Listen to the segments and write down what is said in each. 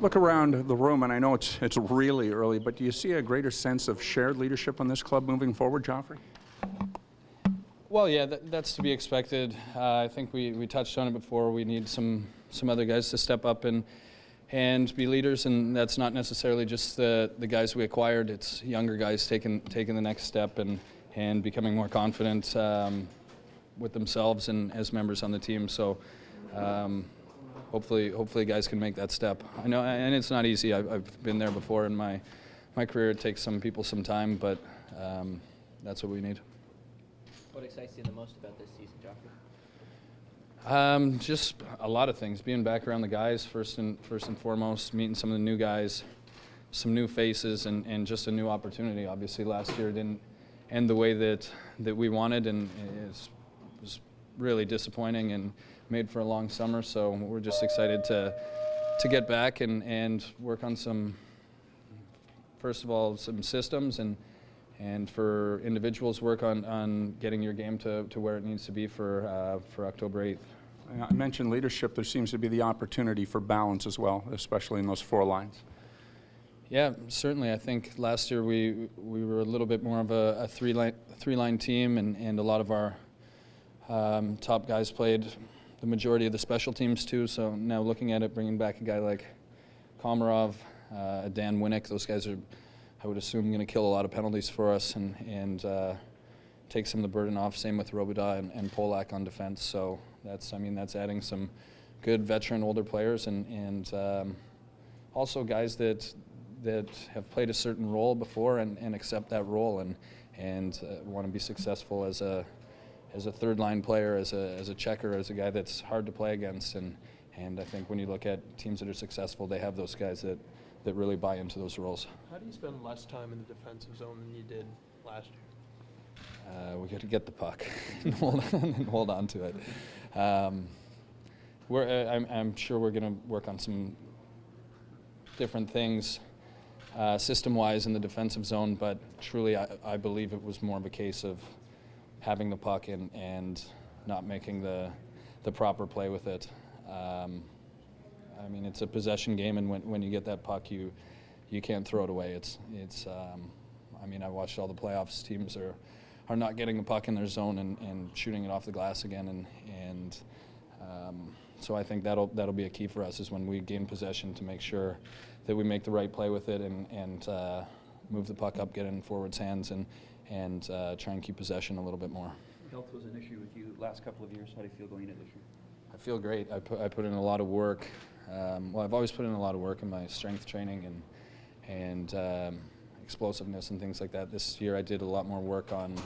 Look around the room, and I know it's really early, but do you see a greater sense of shared leadership on this club moving forward, Joffrey? Well, yeah, that's to be expected. I think we touched on it before. We need some other guys to step up and be leaders, and that's not necessarily just the guys we acquired. It's younger guys taking the next step and becoming more confident with themselves and as members on the team. So hopefully guys can make that step. I know, and it's not easy. I've been there before in my career. It takes some people some time, but that's what we need. What excites you the most about this season, Joffrey? Just a lot of things. Being back around the guys first and foremost, meeting some of the new guys, some new faces, and just a new opportunity. Obviously, last year didn't end the way that we wanted, and it was really disappointing and made for a long summer. So we're just excited to get back and work on some, first of all, some systems and for individuals, work on getting your game to where it needs to be for October 8th. I mentioned leadership. There seems to be the opportunity for balance as well, especially in those four lines. Yeah, certainly. I think last year we were a little bit more of a three-line team, and a lot of our top guys played the majority of the special teams too. So now looking at it, bringing back a guy like Komarov, Dan Winnick, those guys are, I would assume, going to kill a lot of penalties for us and take some of the burden off. Same with Robidas and Polak on defense. So that's adding some good veteran older players and also guys that have played a certain role before and accept that role and want to be successful as a third line player, as a checker, as a guy that's hard to play against. And I think when you look at teams that are successful, they have those guys that really buy into those roles. How do you spend less time in the defensive zone than you did last year? We got to get the puck and hold on to it. I'm sure we're going to work on some different things system-wise in the defensive zone, but truly I believe it was more of a case of having the puck and not making the proper play with it. I mean, it's a possession game, and when you get that puck, you can't throw it away. I mean, I watched all the playoffs. Teams are not getting the puck in their zone and shooting it off the glass again, and so I think that'll be a key for us is when we gain possession to make sure that we make the right play with it and move the puck up, get it in forwards' hands, and try and keep possession a little bit more. Health was an issue with you last couple of years. How do you feel going into this year? I feel great. I put in a lot of work. Well, I've always put in a lot of work in my strength training and explosiveness and things like that. This year I did a lot more work on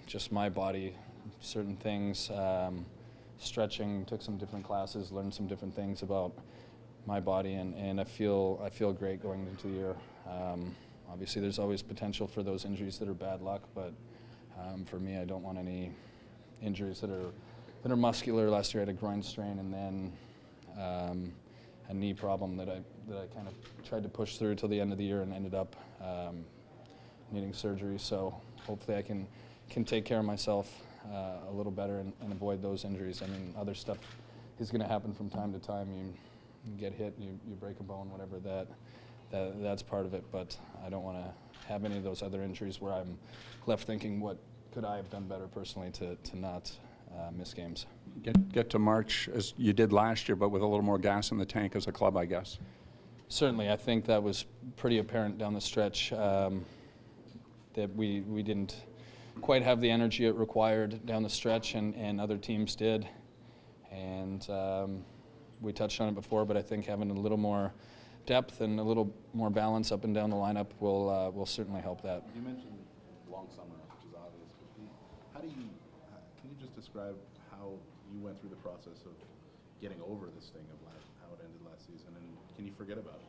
just my body, certain things, stretching, took some different classes, learned some different things about my body, and I feel great going into the year. Obviously there's always potential for those injuries that are bad luck, but for me, I don't want any injuries that are muscular. Last year I had a groin strain and then a knee problem that I kind of tried to push through till the end of the year and ended up needing surgery. So hopefully I can take care of myself a little better and avoid those injuries. I mean, other stuff is going to happen from time to time. You get hit, you break a bone, whatever, that's part of it. But I don't want to have any of those other injuries where I'm left thinking, what could I have done better personally to not miss games. Get to March as you did last year, but with a little more gas in the tank as a club, I guess. Certainly, I think that was pretty apparent down the stretch that we didn't quite have the energy it required down the stretch, and other teams did. And we touched on it before, but I think having a little more depth and a little more balance up and down the lineup will certainly help that. You mentioned long summer, which is obvious, but can you just describe how you went through the process of getting over this thing of how it ended last season, and can you forget about it?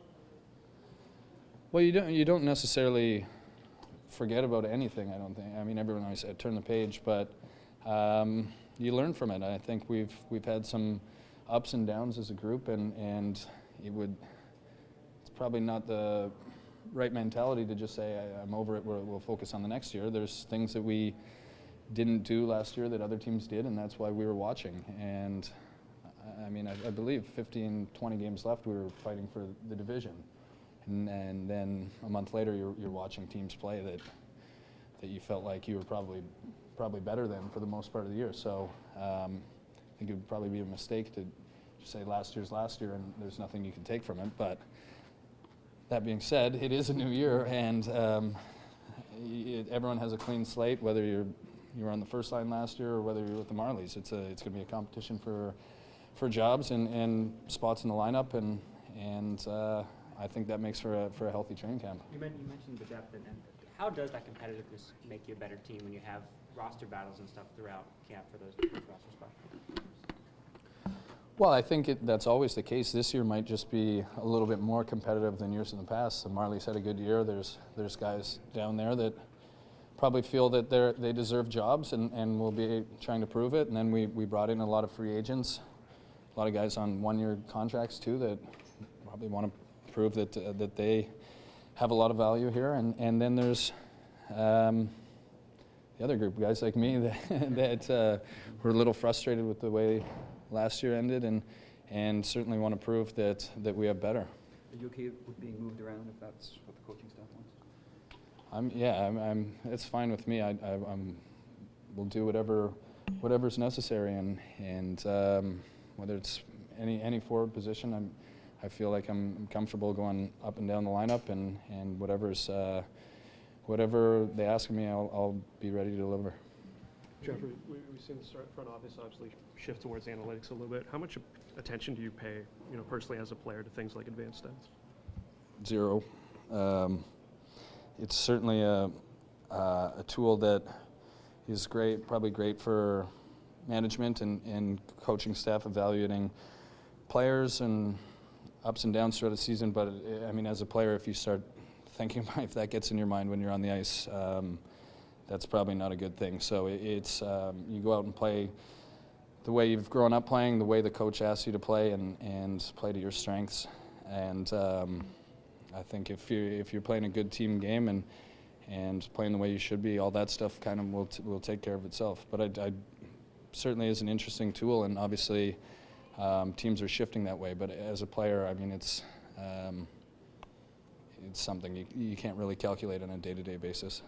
Well, you don't necessarily forget about anything, I don't think. I mean, everyone always said turn the page, but you learn from it. I think we've had some ups and downs as a group, and it's probably not the right mentality to just say I'm over it, we'll focus on the next year. There's things that we didn't do last year that other teams did, and that's why we were watching. And I mean, I believe 15, 20 games left, we were fighting for the division. And then a month later, you're watching teams play that you felt like you were probably better than for the most part of the year. So I think it would probably be a mistake to say last year's last year and there's nothing you can take from it. But that being said, it is a new year, and everyone has a clean slate, whether you were on the first line last year or whether you're with the Marlies. It's going to be a competition for jobs and spots in the lineup, and I think that makes for a healthy training camp. You mentioned the depth, and how does that competitiveness make you a better team when you have roster battles and stuff throughout camp for those roster spots? Well, I think that's always the case. This year might just be a little bit more competitive than years in the past. The Marlies had a good year. There's guys down there that probably feel that they deserve jobs and will be trying to prove it. And then we brought in a lot of free agents, a lot of guys on one-year contracts too that probably want to prove that they have a lot of value here. And then there's the other group, guys like me that were a little frustrated with the way last year ended, and certainly want to prove that we have better. Are you okay with being moved around if that's what the coaching staff wants? It's fine with me. We'll do whatever's necessary, and whether it's any forward position, I feel like I'm comfortable going up and down the lineup, and whatever they ask of me, I'll be ready to deliver. Joffrey, we've seen the front office obviously shift towards analytics a little bit. How much attention do you pay, personally as a player, to things like advanced stats? Zero. It's certainly a tool that is probably great for management and coaching staff evaluating players and ups and downs throughout the season. But I mean, as a player, if you start thinking about if that gets in your mind when you're on the ice, that's probably not a good thing. So it's you go out and play the way you've grown up playing, the way the coach asks you to play, and play to your strengths. And I think if you're playing a good team game and playing the way you should be, all that stuff kind of will take care of itself. But I certainly is an interesting tool, and obviously teams are shifting that way. But as a player, I mean, it's something you can't really calculate on a day-to-day basis.